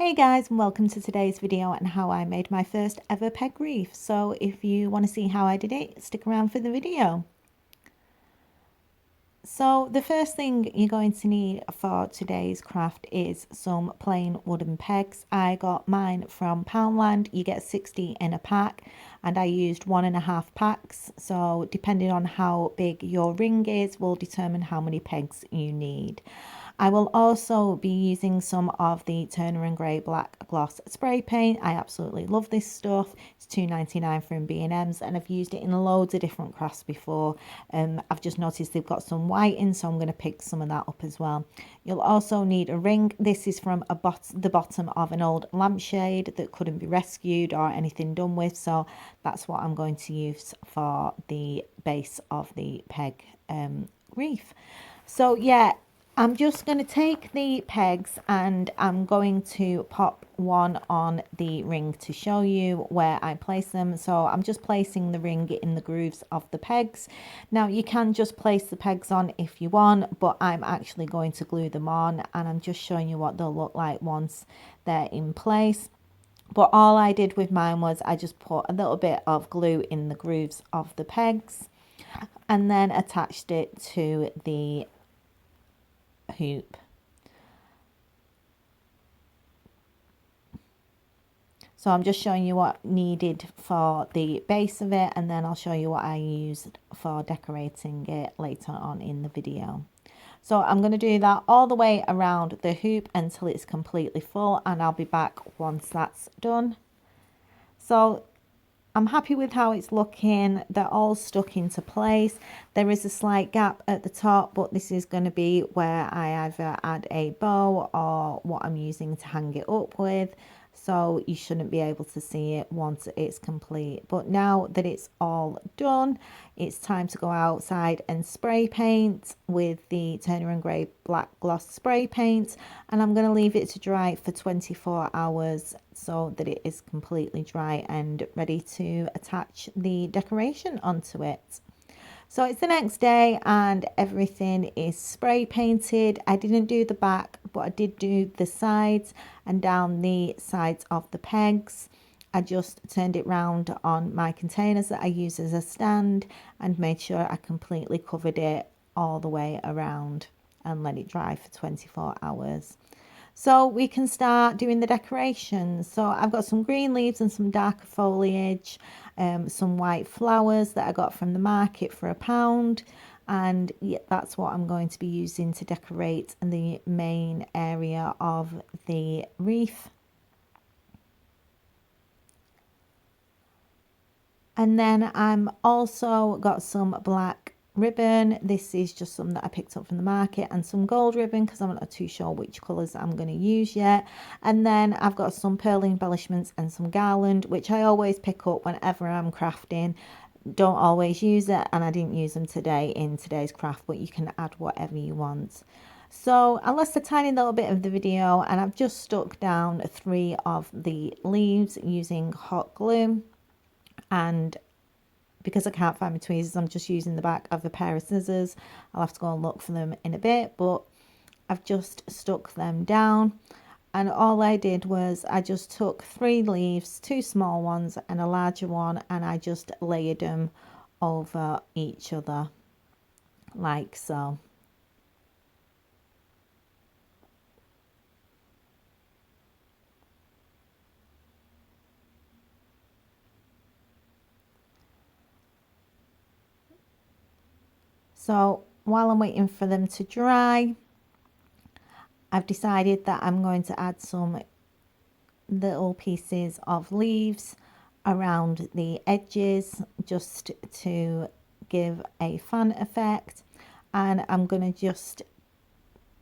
Hey guys, and welcome to today's video on how I made my first ever peg wreath. So if you want to see how I did it, stick around for the video. So the first thing you're going to need for today's craft is some plain wooden pegs. I got mine from Poundland. You get 60 in a pack and I used 1.5 packs. So depending on how big your ring is will determine how many pegs you need. I will also be using some of the Turner & Grey Black Gloss Spray Paint. I absolutely love this stuff. It's £2.99 from B&M's and I've used it in loads of different crafts before. I've just noticed they've got some white in, so I'm going to pick some of that up as well. You'll also need a ring. This is from the bottom of an old lampshade that couldn't be rescued or anything done with, so that's what I'm going to use for the base of the peg wreath. So yeah, I'm just going to take the pegs and I'm going to pop one on the ring to show you where I place them. So I'm just placing the ring in the grooves of the pegs. Now you can just place the pegs on if you want, but I'm actually going to glue them on and I'm just showing you what they'll look like once they're in place. But all I did with mine was I just put a little bit of glue in the grooves of the pegs and then attached it to the hoop. So I'm just showing you what needed for the base of it, and then I'll show you what I used for decorating it later on in the video. So I'm going to do that all the way around the hoop until it's completely full, and I'll be back once that's done. So I'm happy with how it's looking. They're all stuck into place. There is a slight gap at the top, but this is going to be where I either add a bow or what I'm using to hang it up with. So you shouldn't be able to see it once it's complete. But now that it's all done, it's time to go outside and spray paint with the Turner & Grey Black Gloss Spray Paint. And I'm going to leave it to dry for 24 hours so that it is completely dry and ready to attach the decoration onto it. So it's the next day and everything is spray painted. I didn't do the back, but I did do the sides and down the sides of the pegs. I just turned it round on my containers that I use as a stand and made sure I completely covered it all the way around and let it dry for 24 hours. So we can start doing the decorations. So I've got some green leaves and some darker foliage, some white flowers that I got from the market for £1. And yeah, that's what I'm going to be using to decorate the main area of the wreath. And then I'm also got some black ribbon. This is just some that I picked up from the market, and some gold ribbon because I'm not too sure which colours I'm going to use yet. And then I've got some pearl embellishments and some garland, which I always pick up whenever I'm crafting. Don't always use it, and I didn't use them today in today's craft, but you can add whatever you want. So I lost a tiny little bit of the video and I've just stuck down 3 of the leaves using hot glue. And because I can't find my tweezers, I'm just using the back of a pair of scissors. I'll have to go and look for them in a bit, but I've just stuck them down. And all I did was I just took 3 leaves, 2 small ones and a larger one, and I just layered them over each other like so. So while I'm waiting for them to dry, I've decided that I'm going to add some little pieces of leaves around the edges just to give a fun effect. And I'm going to just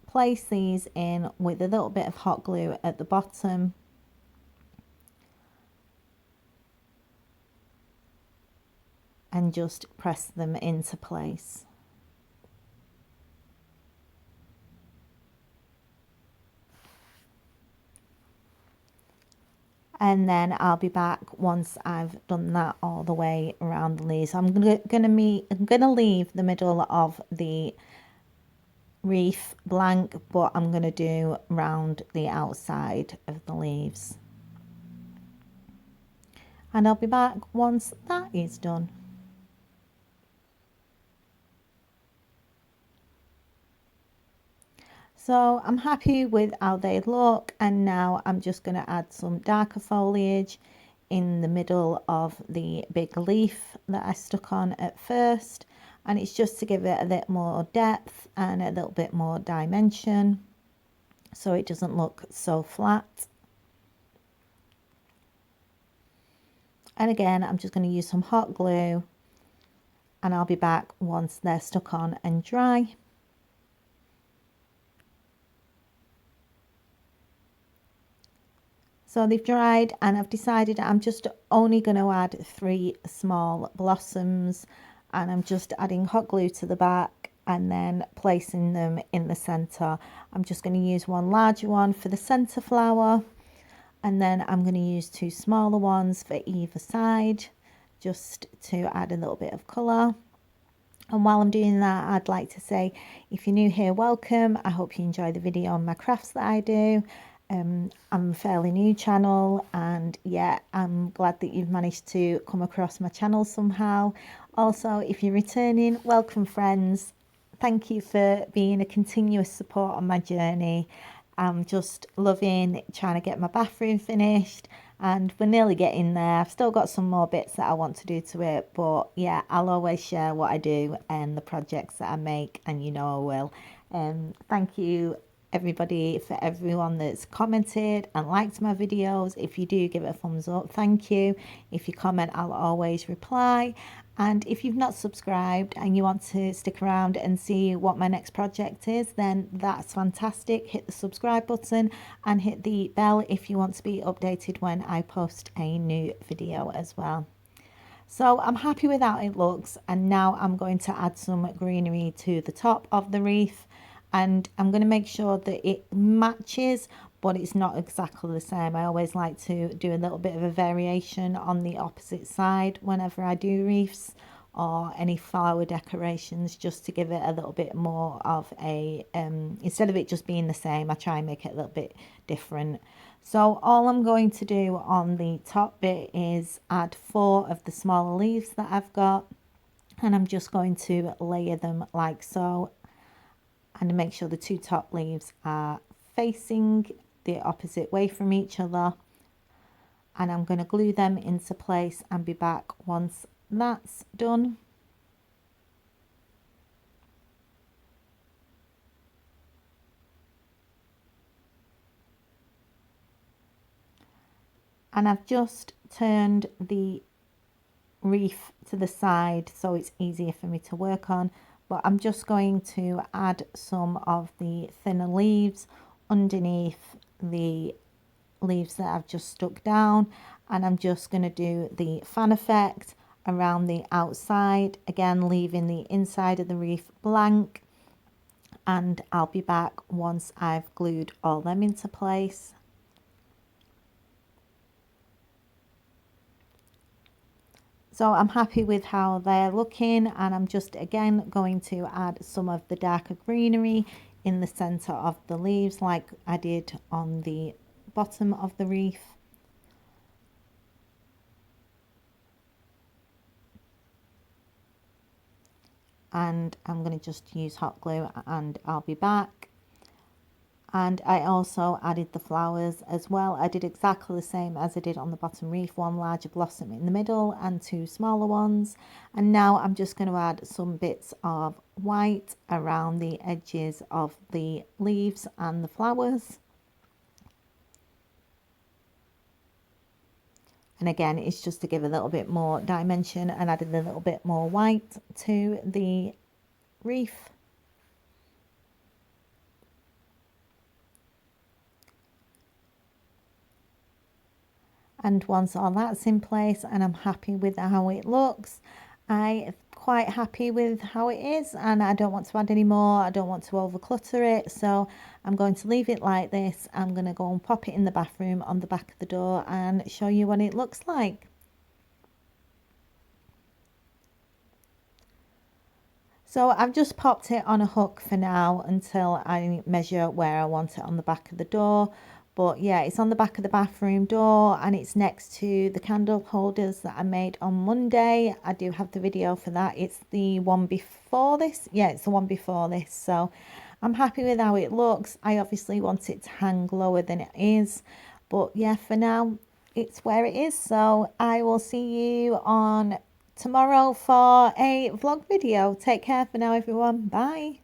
place these in with a little bit of hot glue at the bottom. And just press them into place. And then I'll be back once I've done that all the way around the leaves. I'm gonna leave the middle of the wreath blank, but I'm going to do round the outside of the leaves. And I'll be back once that is done. So I'm happy with how they look, and now I'm just going to add some darker foliage in the middle of the big leaf that I stuck on at first, and it's just to give it a bit more depth and a little bit more dimension so it doesn't look so flat. And again, I'm just going to use some hot glue, and I'll be back once they're stuck on and dry. So they've dried, and I've decided I'm just only going to add 3 small blossoms, and I'm just adding hot glue to the back and then placing them in the centre. I'm just going to use one larger one for the centre flower, and then I'm going to use 2 smaller ones for either side just to add a little bit of colour. And while I'm doing that, I'd like to say, if you're new here, welcome. I hope you enjoy the video on my crafts that I do. I'm a fairly new channel, and yeah, I'm glad that you've managed to come across my channel somehow. Also, if you're returning, welcome friends. Thank you for being a continuous support on my journey. I'm just loving trying to get my bathroom finished, and we're nearly getting there. I've still got some more bits that I want to do to it, but yeah, I'll always share what I do and the projects that I make, and you know I will. Thank you everybody, for everyone that's commented and liked my videos. If you do, give it a thumbs up, thank you. If you comment, I'll always reply. And if you've not subscribed and you want to stick around and see what my next project is, then that's fantastic. Hit the subscribe button and hit the bell if you want to be updated when I post a new video as well. So I'm happy with how it looks, and now I'm going to add some greenery to the top of the wreath, and I'm going to make sure that it matches, but it's not exactly the same. I always like to do a little bit of a variation on the opposite side whenever I do wreaths or any flower decorations, just to give it a little bit more of a instead of it just being the same, I try and make it a little bit different. So all I'm going to do on the top bit is add 4 of the smaller leaves that I've got, and I'm just going to layer them like so, and make sure the 2 top leaves are facing the opposite way from each other. And I'm going to glue them into place and be back once that's done. And I've just turned the wreath to the side so it's easier for me to work on, but I'm just going to add some of the thinner leaves underneath the leaves that I've just stuck down, and I'm just going to do the fan effect around the outside, again leaving the inside of the wreath blank, and I'll be back once I've glued all them into place. So I'm happy with how they're looking, and I'm just again going to add some of the darker greenery in the center of the leaves like I did on the bottom of the wreath. And I'm going to just use hot glue, and I'll be back. And I also added the flowers as well. I did exactly the same as I did on the bottom wreath, 1 larger blossom in the middle and 2 smaller ones. And now I'm just going to add some bits of white around the edges of the leaves and the flowers. And again, it's just to give a little bit more dimension, and added a little bit more white to the wreath. And once all that's in place and I'm happy with how it looks, I'm quite happy with how it is, and I don't want to add any more. I don't want to over clutter it, so I'm going to leave it like this. I'm going to go and pop it in the bathroom on the back of the door and show you what it looks like. So I've just popped it on a hook for now until I measure where I want it on the back of the door. But yeah, it's on the back of the bathroom door and it's next to the candle holders that I made on Monday. I do have the video for that. It's the one before this. Yeah, it's the one before this. So I'm happy with how it looks. I obviously want it to hang lower than it is. But yeah, for now, it's where it is. So I will see you on tomorrow for a vlog video. Take care for now, everyone. Bye.